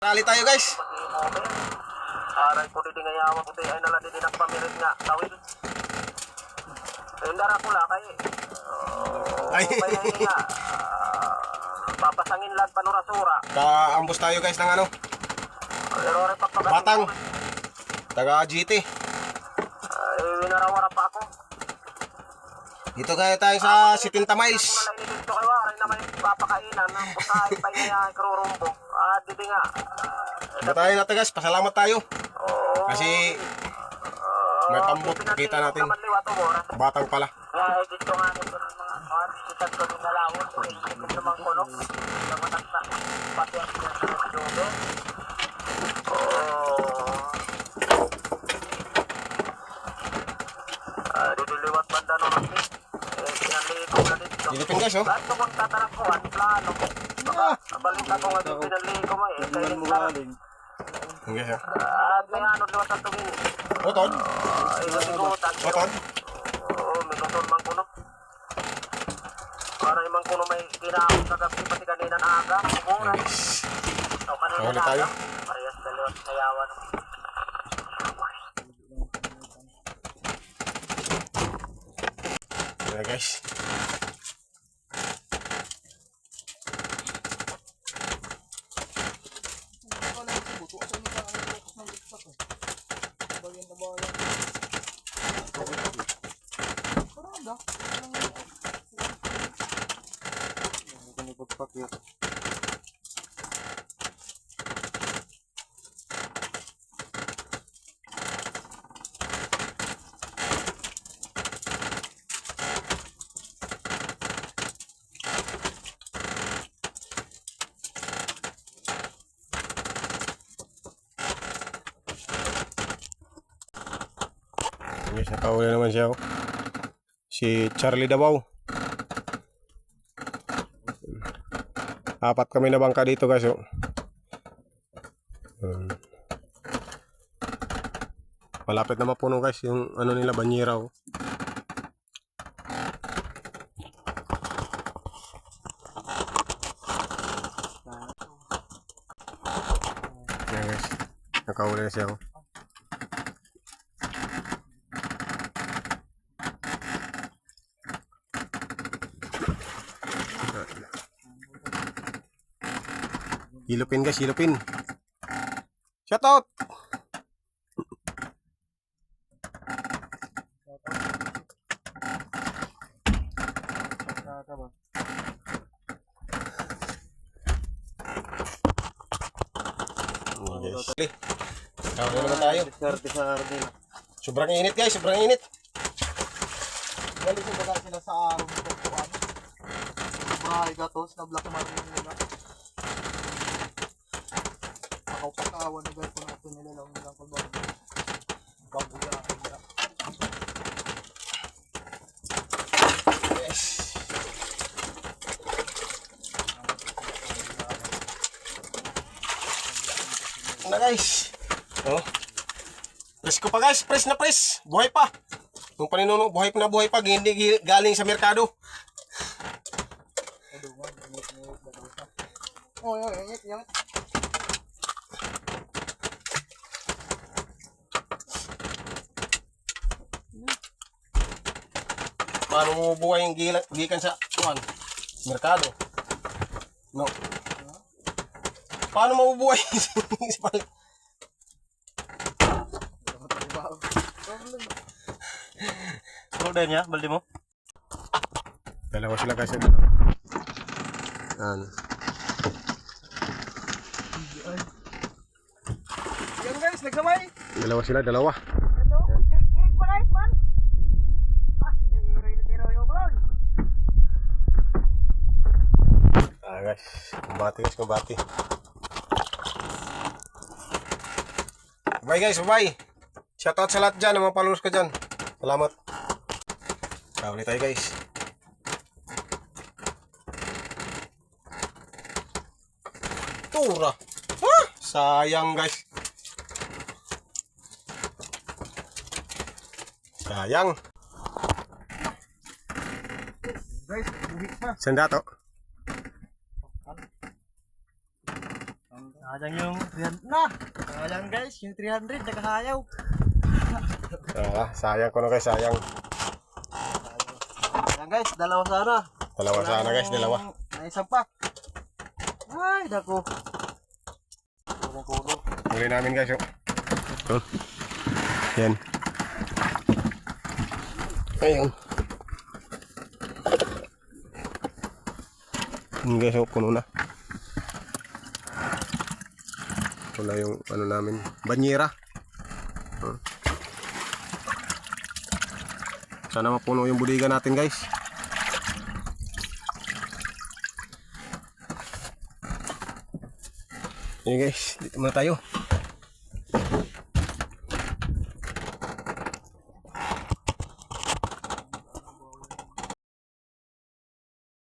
Rally tayo guys. Aray ko dito ngayawa ko ay naladi din ang pamirit nga tawid. Endara ko la kay. Ay. Nga. Papasangin lang panurasura. Kaambos tayo guys ng ano? Batang. Taga GT. Ay winarawara pa ako. Dito kaya tayo sa 70 miles. Dito kayo aray naman papakainan ng busahay pa niya krurumbo. Dito nga. Tayo natin guys, pasalamat tayo. Kasi may tambot, kita natin. Batang pala. Dito nga nito ng mga kita ko din nalawon. Ikot naman ko no. Sa matakta. Pati ang dobe. Diliwat banda no natin. Pinaligo na dito. Dilipin guys oh. Lahat kong tatarakuan, plano. Balik ako nga dito pinaligo mo eh. Kaya mo galing. Guys oh. At may ano liwat ang tumingin. Otod? Otod? Minuton mang kuno. Para imang kuno may kinahon kagabi pati kanina na aga. Umuran. Kanina na aga. Parehas na liwat sayawan. Yeah guys. Guys, nakahuli naman siya oh. Si Charlie Davao. Apat kami na bangka dito guys oh. Malapit na mapuno guys yung ano nila banyera oh. Yan guys, nakahuli na siya oh. Hilupin guys, hilupin. Shout out. Okay. Kawin naman tayo. Sobrang init guys, sobrang init. Galing ko baga sila sa araw ng pagkuhan. Bahay gatos na black market nila. Pakawan na gaya po natin nila lang nilang kalbang babuyahan nila. Yes. Na guys. Oh. Press ko pa guys, press na press. Buhay pa. Yung paninuno, buhay pa, hindi galing sa merkado. Oh, yun. Paano mo buhay yung gikan sa merkado? No. Paano mo buhay? Golden ya, baldi mo? Dalawa sila kasi. Yan guys, nagsamay. Dalawa sila, dalawa. Hello. Kirig pa guys, man. Tiro yung ball. Guys, kumbati guys, kumbati. Bye guys, bye. Shoutout sa lahat dyan, mga followers ko dyan. Salamat. Kawali tayo guys. Tura. Sayang guys. Sayang. Guys, buhit pa. Sanda to. Sayang yung 300 na. Sayang guys, yung 300 nakahayaw. Sayang ko na guys, sayang. Sayang guys, dalawa sana. Dalawa sana guys, dalawa. May isa pa. Ay, dako. Kulo. Huli namin guys, oh. Oh. Yan. Ayun. Yan guys, oh, puno na. Wala yung ano namin, banyera. Sana mapuno yung budiga natin guys. Yan guys, dito muna tayo.